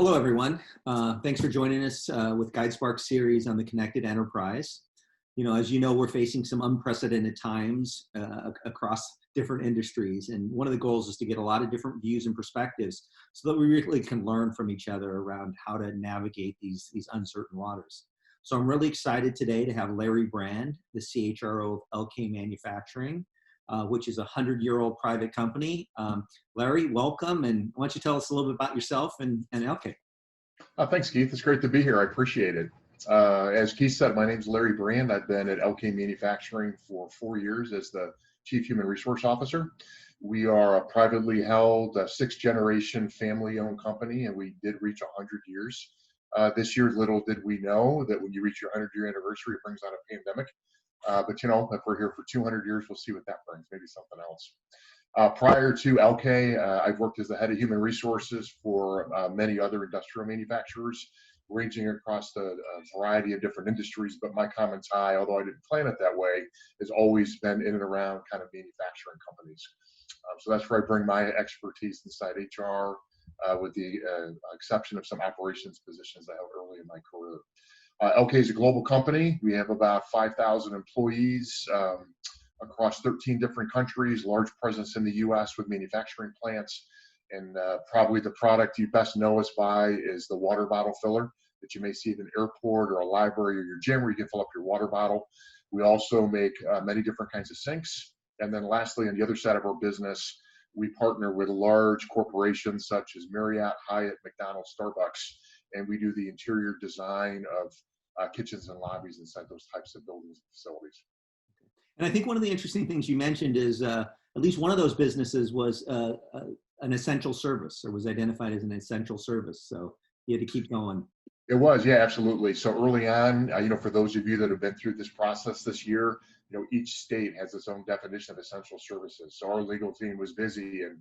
Hello, everyone. Thanks for joining us with GuideSpark series on the connected enterprise. As you know, we're facing some unprecedented times across different industries. And one of the goals is to get a lot of different views and perspectives so that we really can learn from each other around how to navigate these uncertain waters. So I'm really excited today to have Larry Brand, the CHRO of Elkay Manufacturing, which is a 100-year-old private company. Larry, welcome, and why don't you tell us a little bit about yourself and Elkay? Thanks, Keith. It's great to be here. I appreciate it. As Keith said, my name's Larry Brand. I've been at Elkay Manufacturing for 4 years as the Chief Human Resource Officer. We are a privately held, sixth-generation family-owned company, and we did reach 100 years. This year, little did we know that when you reach your 100-year anniversary, it brings on a pandemic. But if we're here for 200 years, we'll see what that brings, maybe something else. Prior to Elkay, I've worked as the head of human resources for many other industrial manufacturers, ranging across a variety of different industries. But my common tie, although I didn't plan it that way, has always been in and around kind of manufacturing companies. So that's where I bring my expertise inside HR, with the exception of some operations positions I held early in my career. Elkay is a global company. We have about 5,000 employees across 13 different countries, large presence in the US with manufacturing plants. And probably the product you best know us by is the water bottle filler that you may see at an airport or a library or your gym where you can fill up your water bottle. We also make many different kinds of sinks. And then lastly, on the other side of our business, we partner with large corporations such as Marriott, Hyatt, McDonald's, Starbucks, and we do the interior design of kitchens and lobbies inside those types of buildings and facilities. And I think one of the interesting things you mentioned is at least one of those businesses was an essential service, or was identified as an essential service. So you had to keep going. It was, yeah, absolutely. So early on, for those of you that have been through this process this year, each state has its own definition of essential services. So our legal team was busy in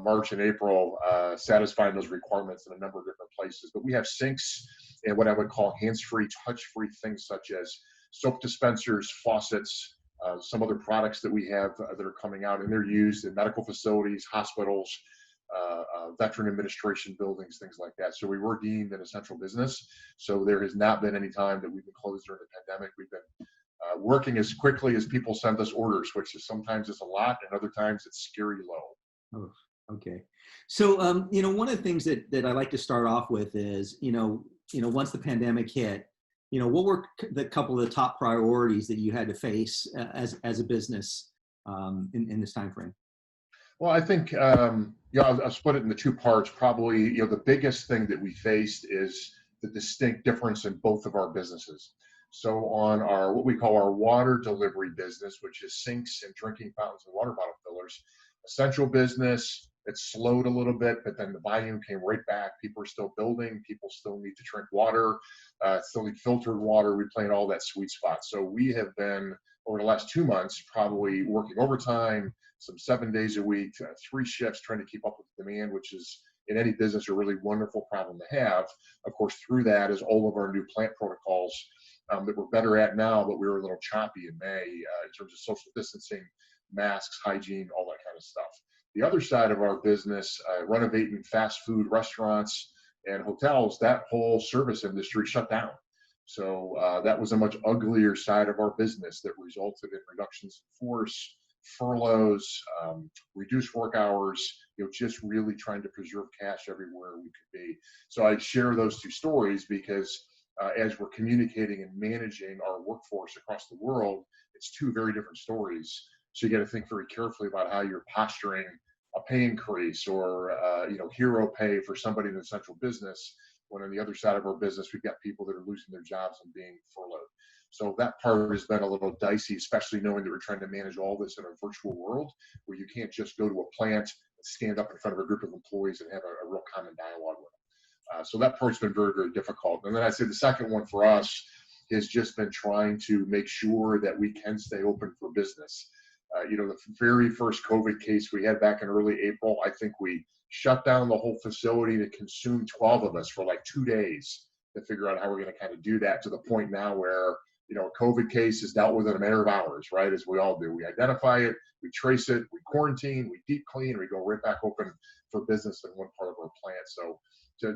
March and April satisfying those requirements in a number of different places. But we have sinks and what I would call hands-free, touch-free things such as soap dispensers, faucets, some other products that we have that are coming out, and they're used in medical facilities, hospitals, veteran administration buildings, things like that. So we were deemed an essential business. So there has not been any time that we've been closed during the pandemic. We've been working as quickly as people send us orders, which is sometimes it's a lot, and other times it's scary low. Oh, okay. So, one of the things that I like to start off with is, once the pandemic hit, what were the couple of the top priorities that you had to face as a business in this time frame? Well, I think I'll split it into two parts. Probably, the biggest thing that we faced is the distinct difference in both of our businesses. So on our what we call our water delivery business, which is sinks and drinking fountains and water bottle fillers, essential business. It slowed a little bit, but then the volume came right back. People are still building. People still need to drink water, still need filtered water. We play in all that sweet spot. So we have been, over the last 2 months, probably working overtime, some 7 days a week, 3 shifts, trying to keep up with the demand, which is in any business a really wonderful problem to have. Of course, through that is all of our new plant protocols that we're better at now, but we were a little choppy in May in terms of social distancing, masks, hygiene, all that kind of stuff. The other side of our business, renovating fast food restaurants and hotels, that whole service industry shut down. So that was a much uglier side of our business that resulted in reductions in force, furloughs, reduced work hours, just really trying to preserve cash everywhere we could be. So I share those two stories because as we're communicating and managing our workforce across the world, it's two very different stories. So you got to think very carefully about how you're posturing a pay increase or hero pay for somebody in the central business, when on the other side of our business we've got people that are losing their jobs and being furloughed. So that part has been a little dicey, especially knowing that we're trying to manage all this in a virtual world where you can't just go to a plant, stand up in front of a group of employees and have a real common dialogue with them. So that part's been very, very difficult. And then I'd say the second one for us has just been trying to make sure that we can stay open for business. The very first COVID case we had back in early April, I think we shut down the whole facility to consume 12 of us for like 2 days to figure out how we're going to kind of do that, to the point now where A COVID case is dealt with in a matter of hours, right? As we all do. We identify it, we trace it, we quarantine, we deep clean, we go right back open for business in one part of our plant. So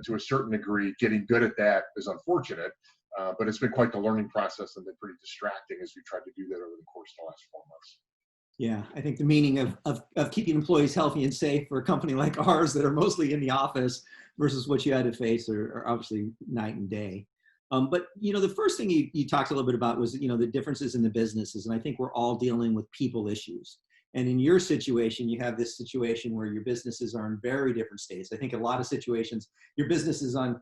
to a certain degree, getting good at that is unfortunate, but it's been quite the learning process and been pretty distracting as we tried to do that over the course of the last 4 months. Yeah, I think the meaning of keeping employees healthy and safe for a company like ours that are mostly in the office versus what you had to face are obviously night and day. But the first thing you talked a little bit about was the differences in the businesses, and I think we're all dealing with people issues. And in your situation, you have this situation where your businesses are in very different states. I think in a lot of situations, your business is on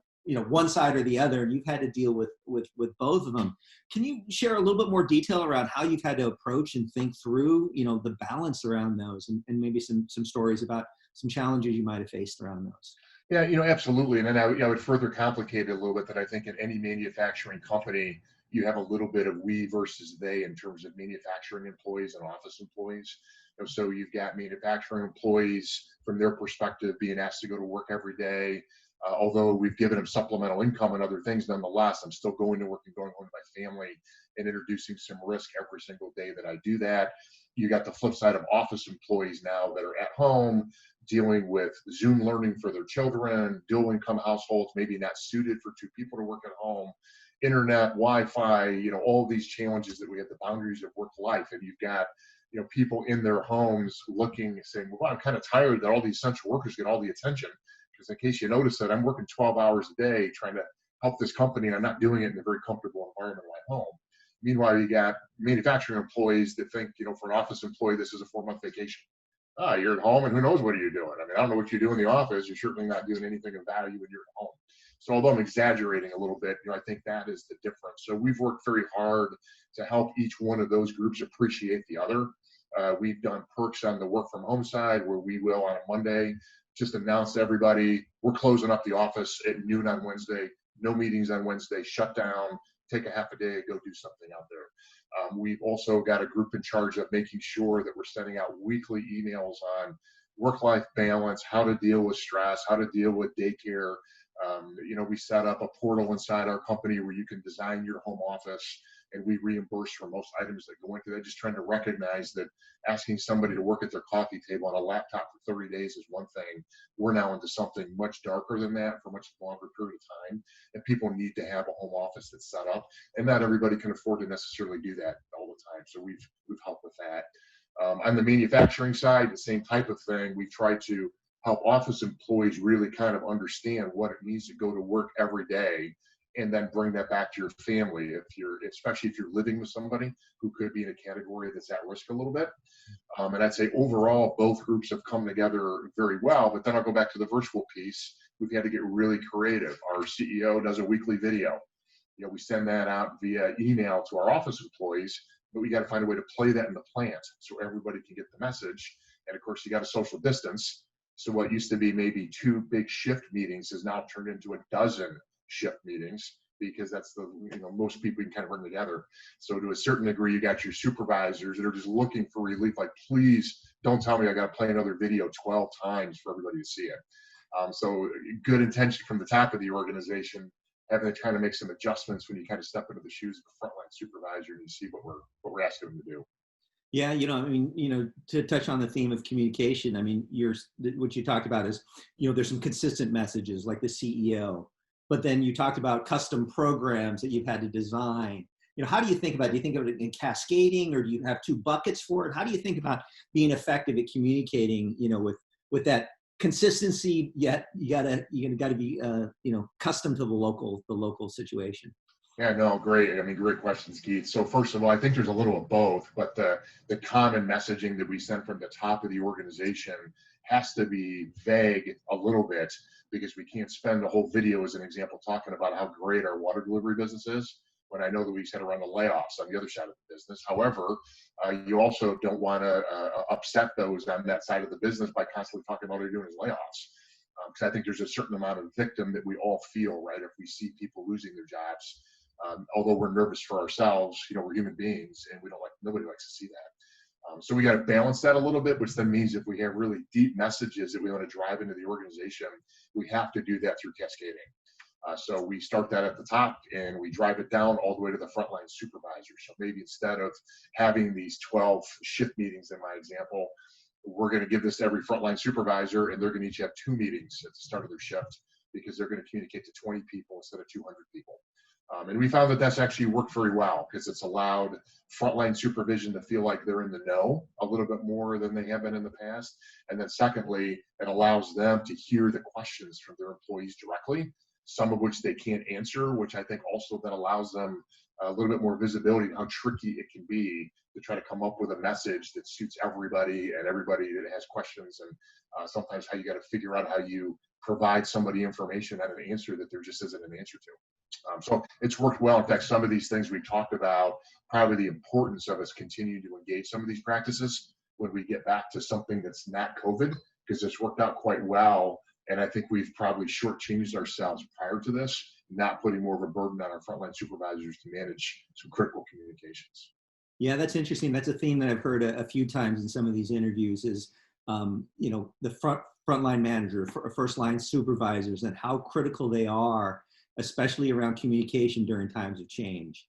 one side or the other, and you've had to deal with both of them. Can you share a little bit more detail around how you've had to approach and think through the balance around those, and maybe some stories about some challenges you might have faced around those? Yeah, absolutely. And then I would further complicate it a little bit that I think in any manufacturing company, you have a little bit of we versus they in terms of manufacturing employees and office employees. So you've got manufacturing employees from their perspective being asked to go to work every day. Although we've given them supplemental income and other things, nonetheless, I'm still going to work and going home to my family and introducing some risk every single day that I do that. You got the flip side of office employees now that are at home dealing with Zoom learning for their children, dual income households, maybe not suited for two people to work at home, internet, Wi-Fi, all these challenges that we have, the boundaries of work life. And you've got, people in their homes looking, saying, well, I'm kind of tired that all these essential workers get all the attention. Because in case you notice that I'm working 12 hours a day trying to help this company, and I'm not doing it in a very comfortable environment at home. Meanwhile, you got manufacturing employees that think, for an office employee, this is a 4-month vacation. You're at home, and who knows what are you doing? I mean, I don't know what you do in the office. You're certainly not doing anything of value when you're at home. So although I'm exaggerating a little bit, I think that is the difference. So we've worked very hard to help each one of those groups appreciate the other. We've done perks on the work from home side where we will on a Monday just announce to everybody, we're closing up the office at noon on Wednesday, no meetings on Wednesday, shut down, take a half a day, go do something out there. We've also got a group in charge of making sure that we're sending out weekly emails on work-life balance, how to deal with stress, how to deal with daycare. We set up a portal inside our company where you can design your home office, and we reimburse for most items that go into that. Just trying to recognize that asking somebody to work at their coffee table on a laptop for 30 days is one thing. We're now into something much darker than that for a much longer period of time, and people need to have a home office that's set up, and not everybody can afford to necessarily do that all the time. So we've helped with that. On the manufacturing side, the same type of thing. We try to help office employees really kind of understand what it means to go to work every day, and then bring that back to your family, especially if you're living with somebody who could be in a category that's at risk a little bit. And I'd say overall, both groups have come together very well. But then I'll go back to the virtual piece. We've had to get really creative. Our CEO does a weekly video. We send that out via email to our office employees, but we got to find a way to play that in the plant so everybody can get the message. And of course, you got to social distance. So what used to be maybe 2 big shift meetings has now turned into a dozen shift meetings, because that's the most people you can kind of bring together. So to a certain degree, you got your supervisors that are just looking for relief, like, please don't tell me I got to play another video 12 times for everybody to see it. So good intention from the top of the organization, having to kind of make some adjustments when you kind of step into the shoes of a frontline supervisor and you see what we're asking them to do. Yeah, to touch on the theme of communication, what you talked about is, there's some consistent messages like the CEO, but then you talked about custom programs that you've had to design. How do you think about it? Do you think of it in cascading, or do you have 2 buckets for it? How do you think about being effective at communicating, with that consistency, yet you gotta be, custom to the local situation? Yeah, no, great. Great questions, Keith. So first of all, I think there's a little of both, but the common messaging that we send from the top of the organization has to be vague a little bit, because we can't spend the whole video, as an example, talking about how great our water delivery business is, when I know that we just had to run the layoffs on the other side of the business. However, you also don't want to upset those on that side of the business by constantly talking about what you're doing is layoffs. Because I think there's a certain amount of victim that we all feel, right, if we see people losing their jobs. Although we're nervous for ourselves, we're human beings, and nobody likes to see that. So we got to balance that a little bit, which then means if we have really deep messages that we want to drive into the organization, we have to do that through cascading. So we start that at the top and we drive it down all the way to the frontline supervisor. So maybe instead of having these 12 shift meetings in my example, we're going to give this to every frontline supervisor, and they're going to each have 2 meetings at the start of their shift because they're going to communicate to 20 people instead of 200 people. And we found that that's actually worked very well because it's allowed frontline supervision to feel like they're in the know a little bit more than they have been in the past. And then secondly, it allows them to hear the questions from their employees directly, some of which they can't answer, which I think also then allows them a little bit more visibility on how tricky it can be to try to come up with a message that suits everybody and everybody that has questions, and sometimes how you got to figure out how you provide somebody information and an answer that there just isn't an answer to. So it's worked well. In fact, some of these things we talked about, probably the importance of us continuing to engage some of these practices when we get back to something that's not COVID, because it's worked out quite well. And I think we've probably shortchanged ourselves prior to this, not putting more of a burden on our frontline supervisors to manage some critical communications. Yeah, that's interesting. That's a theme that I've heard a few times in some of these interviews is, the frontline manager, first line supervisors, and how critical they are, especially around communication during times of change.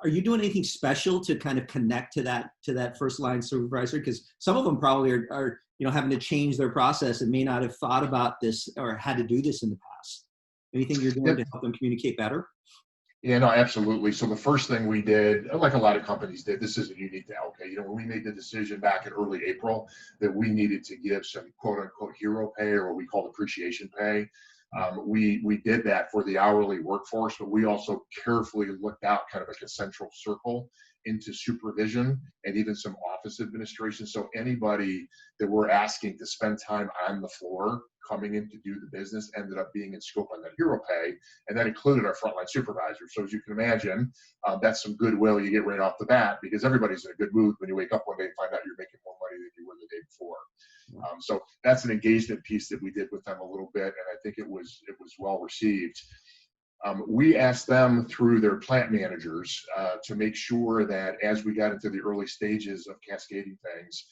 Are you doing anything special to kind of connect to that first line supervisor? Because some of them probably are having to change their process and may not have thought about this or had to do this in the past. Anything you're doing to help them communicate better? Yeah, no, absolutely. So the first thing we did, like a lot of companies did, this isn't unique to Elkay. When we made the decision back in early April that we needed to give some quote unquote hero pay, or what we call appreciation pay, we did that for the hourly workforce, but we also carefully looked out kind of like a central circle into supervision and even some office administration. So anybody that we're asking to spend time on the floor coming in to do the business ended up being in scope on that hero pay, and that included our frontline supervisors. So as you can imagine, that's some goodwill you get right off the bat, because everybody's in a good mood when you wake up one day and find out you're making more money than you were the day before. So that's an engagement piece that we did with them a little bit, and I think it was well received. We asked them through their plant managers to make sure that as we got into the early stages of cascading things,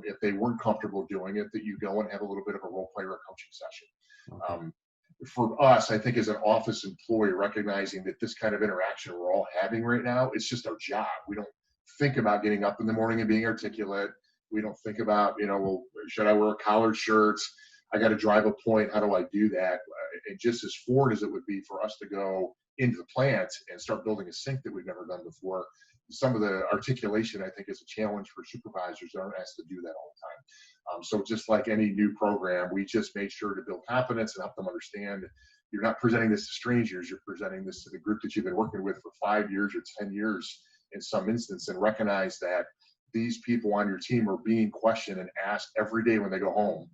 if they weren't comfortable doing it, that you go and have a little bit of a role play or a coaching session. Okay. For us, I think as an office employee, recognizing that this kind of interaction we're all having right now, it's just our job. We don't think about getting up in the morning and being articulate. We don't think about, well, should I wear a collared shirt? I got to drive a point. How do I do that? And just as foreign as it would be for us to go into the plant and start building a sink that we've never done before, some of the articulation, I think, is a challenge for supervisors that aren't asked to do that all the time. So just like any new program, we just made sure to build confidence and help them understand you're not presenting this to strangers. You're presenting this to the group that you've been working with for 5 years or 10 years in some instance, and recognize that these people on your team are being questioned and asked every day when they go home.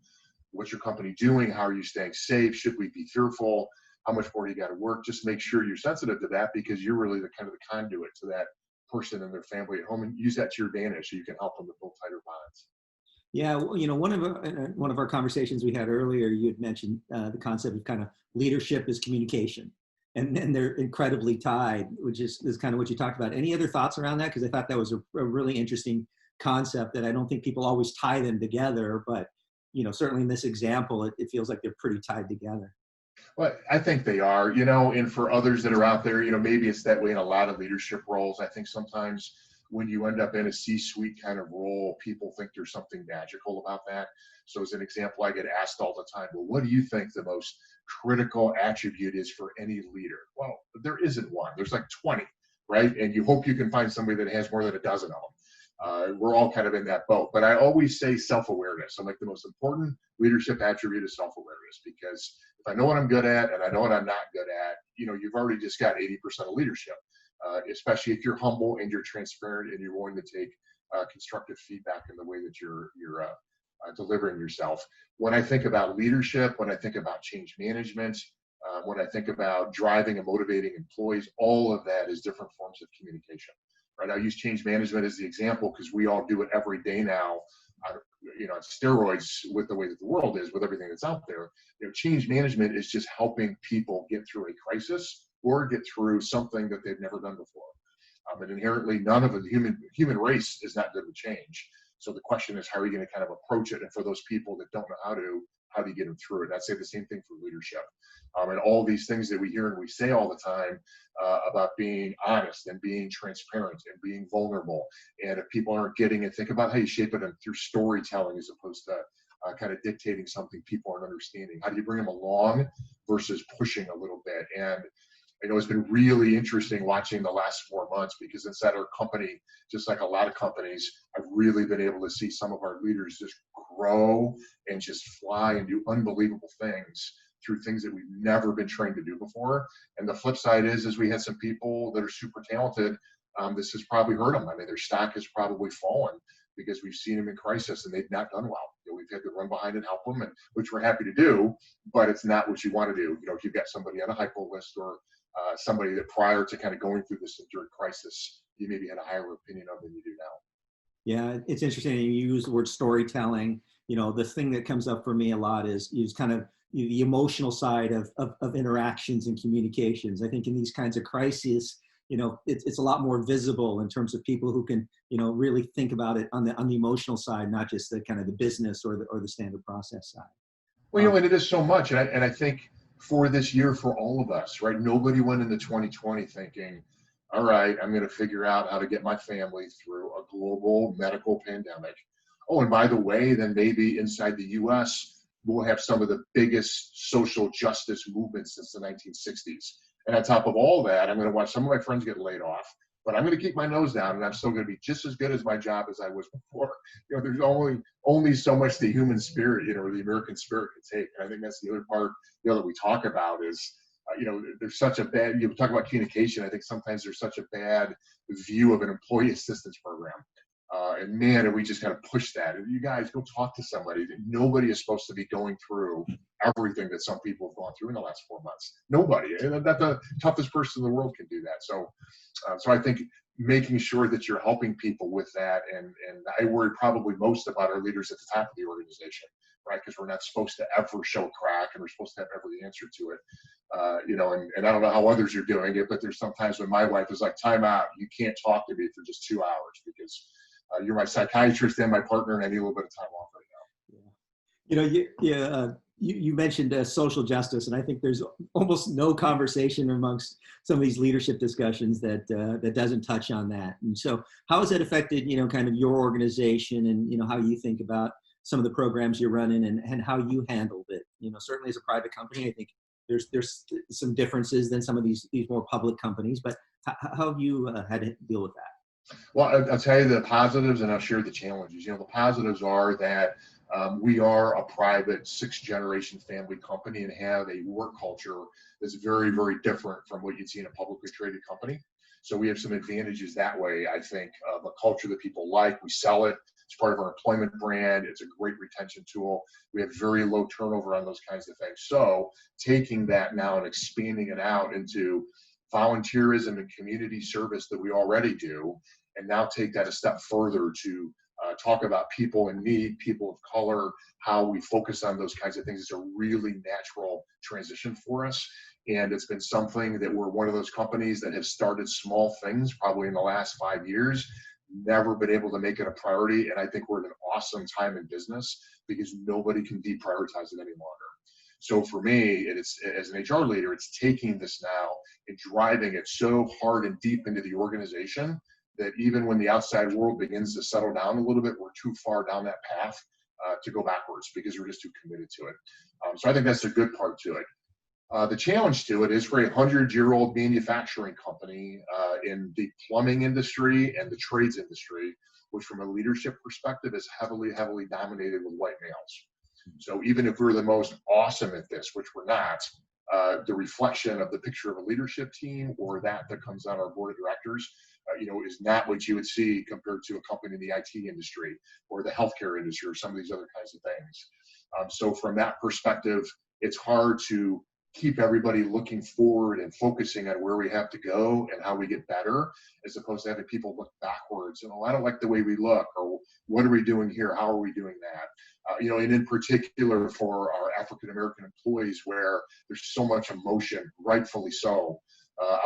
What's your company doing? How are you staying safe? Should we be fearful? How much more do you got to work? Just make sure you're sensitive to that, because you're really the kind of the conduit to that person and their family at home, and use that to your advantage so you can help them to build tighter bonds. Yeah, one of our conversations we had earlier, you had mentioned the concept of kind of leadership is communication, and they're incredibly tied, which is kind of what you talked about. Any other thoughts around that? Because I thought that was a really interesting concept that I don't think people always tie them together, but certainly in this example, it feels like they're pretty tied together. Well, I think they are, and for others that are out there, maybe it's that way in a lot of leadership roles. I think sometimes when you end up in a C-suite kind of role, people think there's something magical about that. So as an example, I get asked all the time, well, what do you think the most critical attribute is for any leader? Well, there isn't one. There's like 20, right? And you hope you can find somebody that has more than a dozen of them. We're all kind of in that boat. But I always say self-awareness. I'm like, the most important leadership attribute is self-awareness, because if I know what I'm good at and I know what I'm not good at, you've already just got 80% of leadership, especially if you're humble and you're transparent and you're willing to take constructive feedback in the way that you're delivering yourself. When I think about leadership, when I think about change management, when I think about driving and motivating employees, all of that is different forms of communication. Right? I use change management as the example because we all do it every day now, on steroids with the way that the world is, with everything that's out there. Change management is just helping people get through a crisis or get through something that they've never done before. And inherently, none of the human race is not good with change. So the question is, how are you going to kind of approach it? And for those people that don't know how do you get them through it? And I'd say the same thing for leadership. And all these things that we hear and we say all the time about being honest and being transparent and being vulnerable. And if people aren't getting it, think about how you shape it through storytelling as opposed to kind of dictating something people aren't understanding. How do you bring them along versus pushing a little bit? And it's been really interesting watching the last 4 months, because inside our company, just like a lot of companies, I've really been able to see some of our leaders just grow and just fly and do unbelievable things through things that we've never been trained to do before. And the flip side is we had some people that are super talented. This has probably hurt them. I mean, their stock has probably fallen because we've seen them in crisis and they've not done well. We've had to run behind and help them, and which we're happy to do, but it's not what you want to do. If you've got somebody on a hypo list or somebody that prior to kind of going through this during crisis, you maybe had a higher opinion of than you do now. Yeah, it's interesting. You use the word storytelling. The thing that comes up for me a lot is kind of the emotional side of interactions and communications. I think in these kinds of crises, it's a lot more visible in terms of people who can, really think about it on the emotional side, not just the kind of the business or the standard process side. Well, and it is so much. And I think for this year, for all of us, right? Nobody went into 2020 thinking, all right, I'm going to figure out how to get my family through a global medical pandemic. Oh, and by the way, then maybe inside the US, we'll have some of the biggest social justice movements since the 1960s. And on top of all that, I'm going to watch some of my friends get laid off, but I'm going to keep my nose down, and I'm still going to be just as good as my job as I was before. There's only so much the human spirit, or the American spirit can take. And I think that's the other part, that we talk about is, there's such a bad, you talk about communication. I think sometimes there's such a bad view of an employee assistance program. And man, and we just kind of push that. And you guys go talk to somebody. Nobody is supposed to be going through everything that some people have gone through in the last 4 months. Nobody. And that the toughest person in the world can do that. So I think making sure that you're helping people with that. And I worry probably most about our leaders at the top of the organization, right? Because we're not supposed to ever show crack, and we're supposed to have every answer to it. And I don't know how others are doing it, but there's sometimes when my wife is like, time out, you can't talk to me for just 2 hours because you're my psychiatrist and my partner, and I need a little bit of time off right now. You mentioned social justice, and I think there's almost no conversation amongst some of these leadership discussions that doesn't touch on that. And so, how has that affected, kind of your organization, and how you think about some of the programs you're running, and how you handled it? Certainly as a private company, I think there's some differences than some of these more public companies. But how have you had to deal with that? Well, I'll tell you the positives, and I'll share the challenges. The positives are that we are a private 6th-generation family company and have a work culture that's very, very different from what you'd see in a publicly traded company. So we have some advantages that way, I think, of a culture that people like. We sell it. It's part of our employment brand. It's a great retention tool. We have very low turnover on those kinds of things. So taking that now and expanding it out into volunteerism and community service that we already do, and now take that a step further to talk about people in need, people of color, how we focus on those kinds of things is a really natural transition for us. And it's been something that we're one of those companies that have started small things probably in the last 5 years, never been able to make it a priority. And I think we're at an awesome time in business because nobody can deprioritize it any longer. So for me, it's as an HR leader, it's taking this now and driving it so hard and deep into the organization that even when the outside world begins to settle down a little bit, we're too far down that path to go backwards because we're just too committed to it. So I think that's a good part to it. The challenge to it is for a 100-year-old manufacturing company in the plumbing industry and the trades industry, which from a leadership perspective is heavily, heavily dominated with white males. So even if we're the most awesome at this, which we're not, the reflection of the picture of a leadership team or that comes on our board of directors, is not what you would see compared to a company in the IT industry or the healthcare industry or some of these other kinds of things. So from that perspective, it's hard to keep everybody looking forward and focusing on where we have to go and how we get better, as opposed to having people look backwards and, oh, I don't like the way we look, or what are we doing here? How are we doing that? And in particular for our African-American employees, where there's so much emotion, rightfully so,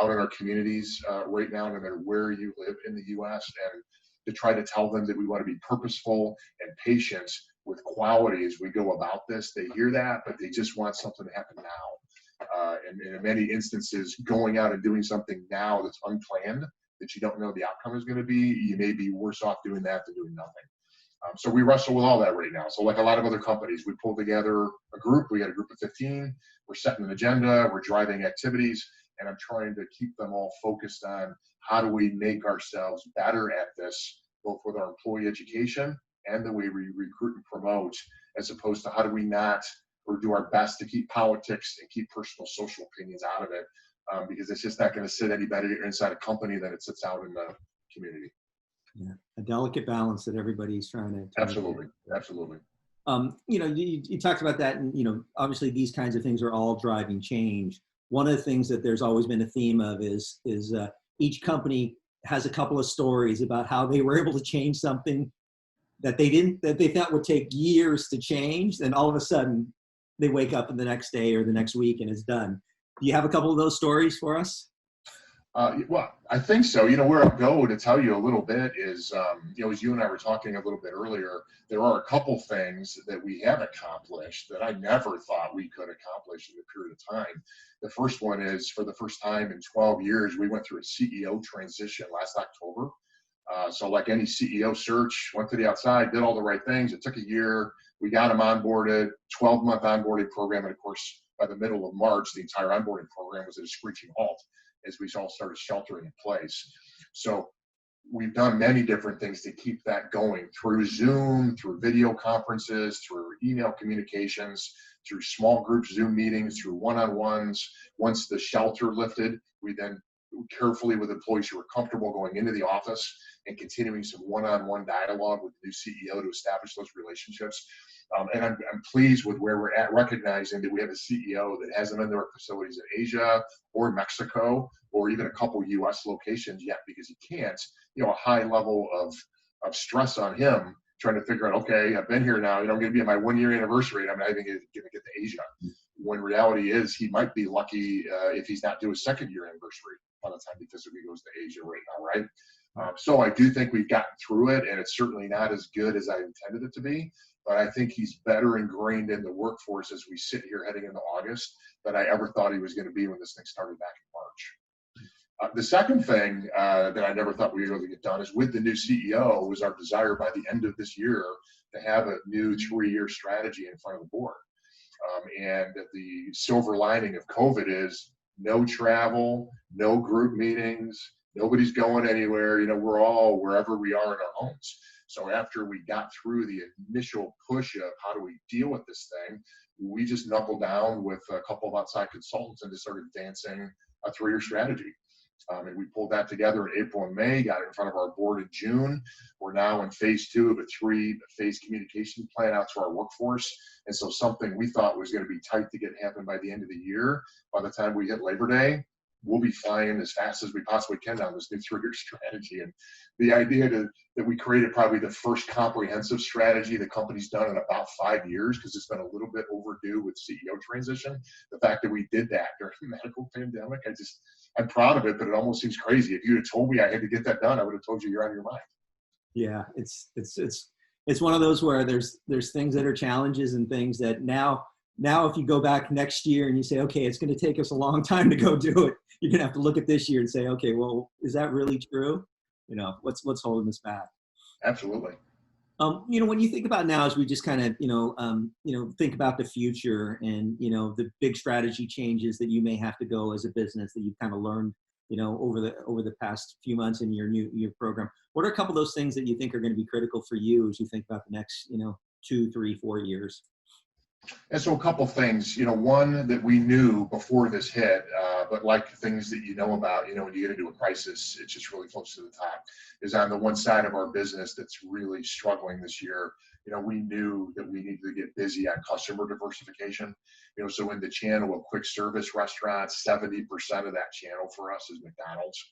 out in our communities right now, no matter where you live in the U.S., and to try to tell them that we want to be purposeful and patient with quality as we go about this. They hear that, but they just want something to happen now. And in many instances, going out and doing something now that's unplanned, that you don't know the outcome is going to be, you may be worse off doing that than doing nothing. So we wrestle with all that right now. So like a lot of other companies, we pull together a group. We got a group of 15. We're setting an agenda. We're driving activities. And I'm trying to keep them all focused on how do we make ourselves better at this, both with our employee education and the way we recruit and promote, as opposed to how do we not or do our best to keep politics and keep personal social opinions out of it, because it's just not going to sit any better inside a company than it sits out in the community. Yeah, a delicate balance that everybody's trying to. Absolutely, absolutely. You talked about that, and obviously these kinds of things are all driving change. One of the things that there's always been a theme of is each company has a couple of stories about how they were able to change something that they thought would take years to change, and all of a sudden they wake up the next day or the next week and it's done. Do you have a couple of those stories for us? Well, I think so. Where I'll go to tell you a little bit is, as you and I were talking a little bit earlier, there are a couple things that we have accomplished that I never thought we could accomplish in a period of time. The first one is, for the first time in 12 years, we went through a CEO transition last October. So like any CEO search, went to the outside, did all the right things. It took a year. We got them onboarded, 12-month onboarding program. And of course, by the middle of March, the entire onboarding program was at a screeching halt as we all started sheltering in place. So we've done many different things to keep that going, through Zoom, through video conferences, through email communications, through small group Zoom meetings, through one-on-ones. Once the shelter lifted, we then carefully, with employees who were comfortable, going into the office and continuing some one-on-one dialogue with the new CEO to establish those relationships. And I'm pleased with where we're at, recognizing that we have a CEO that hasn't been to our facilities in Asia or Mexico or even a couple U.S. locations yet, because he can't. A high level of stress on him, trying to figure out, okay, I've been here now, I'm going to be at my 1-year anniversary, and I'm not even going to get to Asia. When reality is, he might be lucky if he's not due his 2nd-year anniversary by the time he physically goes to Asia right now, right? So I do think we've gotten through it, and it's certainly not as good as I intended it to be. But I think he's better ingrained in the workforce as we sit here heading into August than I ever thought he was going to be when this thing started back in March. The second thing that I never thought we were able to get done is, with the new CEO, was our desire by the end of this year to have a new 3-year strategy in front of the board. And the silver lining of COVID is no travel, no group meetings, nobody's going anywhere. We're all wherever we are in our homes. So after we got through the initial push of how do we deal with this thing, we just knuckled down with a couple of outside consultants and just started advancing a 3-year strategy. And we pulled that together in April and May, got it in front of our board in June. We're now in phase 2 of a 3-phase communication plan out to our workforce. And so something we thought was going to be tight to get happen by the end of the year, by the time we hit Labor Day, we'll be flying as fast as we possibly can down this new 3-year strategy. And the idea that we created probably the first comprehensive strategy the company's done in about 5 years, because it's been a little bit overdue with CEO transition. The fact that we did that during the medical pandemic, I'm proud of it, but it almost seems crazy. If you had told me I had to get that done, I would have told you you're out of your mind. Yeah, it's one of those where there's things that are challenges and things that now if you go back next year and you say, okay, it's going to take us a long time to go do it, you're going to have to look at this year and say, okay, well, is that really true? What's holding us back? Absolutely. When you think about now, as we just kind of, think about the future and, the big strategy changes that you may have to go as a business that you've kind of learned, over the past few months in your program, what are a couple of those things that you think are going to be critical for you as you think about the next, 2, 3, 4 years? And so a couple things, one that we knew before this hit, but like things that about, when you get into a crisis, it's just really close to the top, is on the one side of our business that's really struggling this year. We knew that we needed to get busy on customer diversification. So in the channel of quick service restaurants, 70% of that channel for us is McDonald's.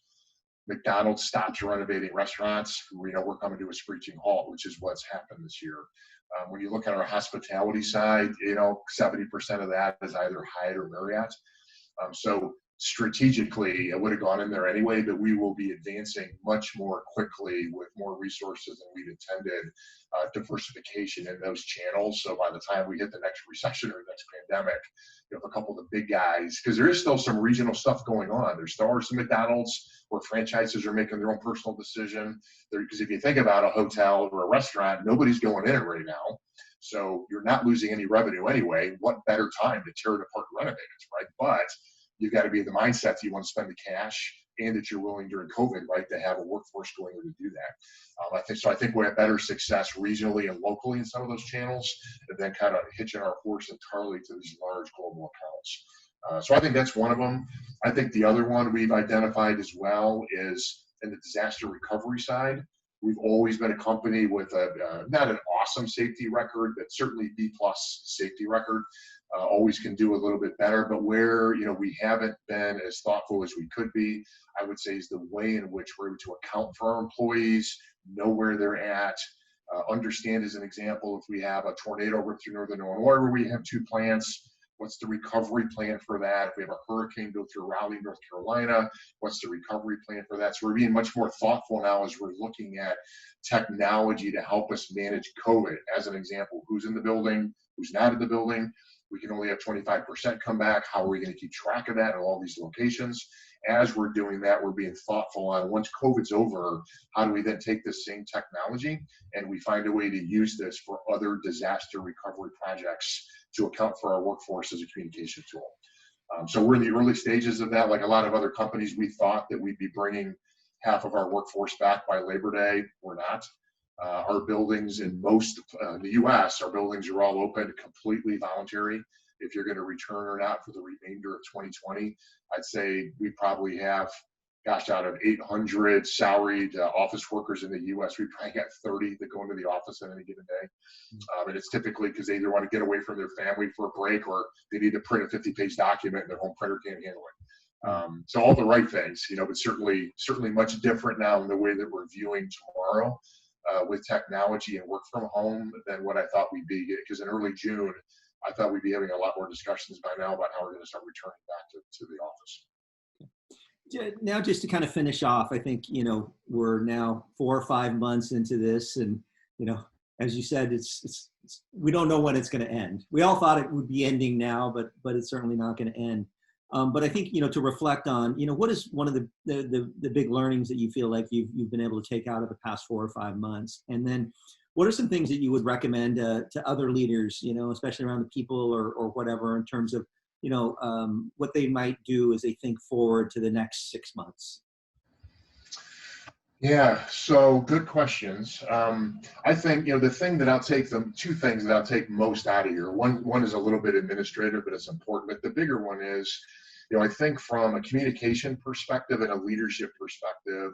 McDonald's stops renovating restaurants. We're coming to a screeching halt, which is what's happened this year. When you look at our hospitality side, 70% of that is either Hyatt or Marriott. So strategically, I would have gone in there anyway, but we will be advancing much more quickly with more resources than we'd intended, diversification in those channels. So by the time we hit the next recession or the next pandemic, you have a couple of the big guys, because there is still some regional stuff going on. There still are some McDonald's where franchises are making their own personal decision. Because if you think about a hotel or a restaurant, nobody's going in it right now. So you're not losing any revenue anyway. What better time to tear it apart and renovate it, right? But you've got to be in the mindset that you want to spend the cash and that you're willing during COVID, right, to have a workforce going in to do that. I think we're at better success regionally and locally in some of those channels, and then kind of hitching our horse entirely to these large global accounts. So I think that's one of them. I think the other one we've identified as well is in the disaster recovery side. We've always been a company with not an awesome safety record, but certainly B+ safety record. Always can do a little bit better, but where we haven't been as thoughtful as we could be, I would say, is the way in which we're able to account for our employees, know where they're at, understand, as an example, if we have a tornado rip through northern Illinois where we have 2 plants, what's the recovery plan for that? If we have a hurricane go through Raleigh, North Carolina, what's the recovery plan for that? So we're being much more thoughtful now as we're looking at technology to help us manage COVID. As an example, who's in the building, who's not in the building. We can only have 25% come back. How are we going to keep track of that in all these locations? As we're doing that, we're being thoughtful on, once COVID's over, how do we then take this same technology and we find a way to use this for other disaster recovery projects to account for our workforce as a communication tool. So we're in the early stages of that. Like a lot of other companies, we thought that we'd be bringing half of our workforce back by Labor Day. We're not. Our buildings in most the U.S., our buildings are all open, completely voluntary. If you're going to return or not for the remainder of 2020, I'd say we probably have, gosh, out of 800 salaried office workers in the U.S., we probably got 30 that go into the office on any given day. And it's typally because they either want to get away from their family for a break or they need to print a 50-page document and their home printer can't handle it. So all the right things, but certainly much different now in the way that we're viewing tomorrow. With technology and work from home than what I thought we'd be, because in early June, I thought we'd be having a lot more discussions by now about how we're going to start returning back to the office. Now, just to kind of finish off, I think, we're now 4 or 5 months into this, and, as you said, it's we don't know when it's going to end. We all thought it would be ending now, but it's certainly not going to end. But I think, to reflect on, what is one of the big learnings that you feel like you've been able to take out of the past 4 or 5 months? And then what are some things that you would recommend to other leaders, especially around the people or whatever, in terms of, what they might do as they think forward to the next 6 months? Yeah, so good questions. I think, the thing that two things that I'll take most out of here. One is a little bit administrative, but it's important. But the bigger one is, I think from a communication perspective and a leadership perspective,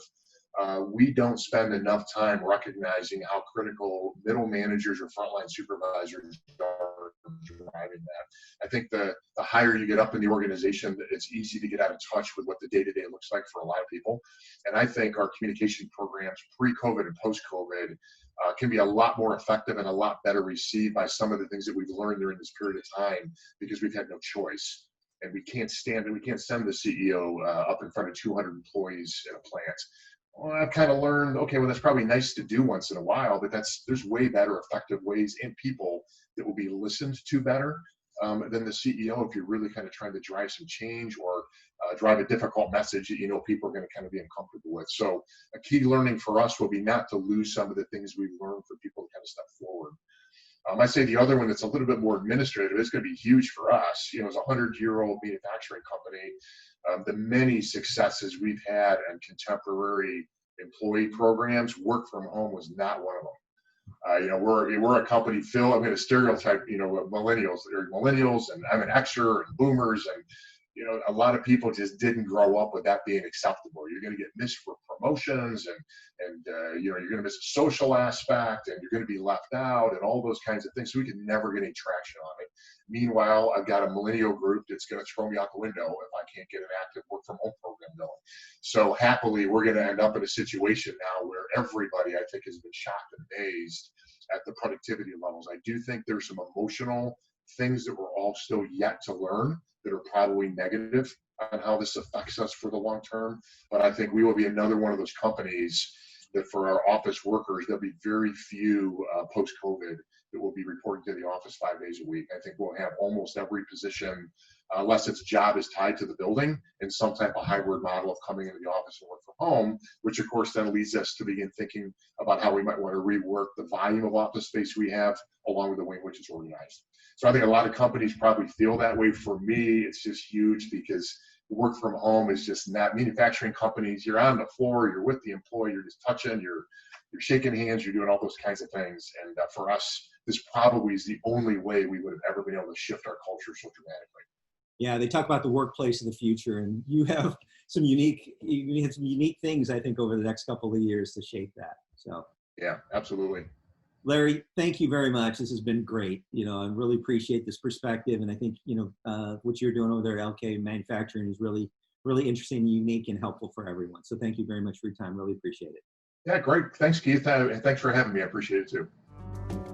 we don't spend enough time recognizing how critical middle managers or frontline supervisors are driving that. I think the higher you get up in the organization, it's easy to get out of touch with what the day-to-day looks like for a lot of people. And I think our communication programs pre-COVID and post-COVID can be a lot more effective and a lot better received by some of the things that we've learned during this period of time, because we've had no choice. And we can't send the CEO up in front of 200 employees in a plant. Well, I've kind of learned, okay, well, that's probably nice to do once in a while, but there's way better effective ways and people that will be listened to better than the CEO if you're really kind of trying to drive some change or drive a difficult message that people are going to kind of be uncomfortable with. So a key learning for us will be not to lose some of the things we've learned for people to kind of step forward. I say the other one that's a little bit more administrative, it's going to be huge for us. As a 100-year-old manufacturing company, the many successes we've had in contemporary employee programs, work from home was not one of them. We're a company filled, I'm going to stereotype, millennials, and I'm an Xer and boomers, and a lot of people just didn't grow up with that being acceptable. You're going to get missed for promotions, and you're going to miss a social aspect, and you're going to be left out, and all those kinds of things. So we could never get any traction on it. Meanwhile, I've got a millennial group that's going to throw me out the window if I can't get an active work from home program going. So happily, we're going to end up in a situation now where everybody, I think, has been shocked and amazed at the productivity levels. I do think there's some emotional things that we're all still yet to learn that are probably negative on how this affects us for the long term, but I think we will be another one of those companies that for our office workers, there'll be very few post-COVID that will be reporting to the office 5 days a week. I think we'll have almost every position, unless its job is tied to the building, in some type of hybrid model of coming into the office and work from home, which of course then leads us to begin thinking about how we might want to rework the volume of office space we have along with the way in which it's organized. So I think a lot of companies probably feel that way. For me, it's just huge because work from home is just not. Manufacturing companies, you're on the floor, you're with the employee, you're just touching, you're shaking hands, you're doing all those kinds of things. And for us, this probably is the only way we would have ever been able to shift our culture so dramatically. Yeah, they talk about the workplace of the future, and you have some unique things, I think, over the next couple of years to shape that. So yeah, absolutely. Larry, thank you very much. This has been great. I really appreciate this perspective, and I think what you're doing over there at Elkay Manufacturing is really, really interesting, unique, and helpful for everyone. So thank you very much for your time. Really appreciate it. Yeah, great. Thanks, Keith, and thanks for having me. I appreciate it too.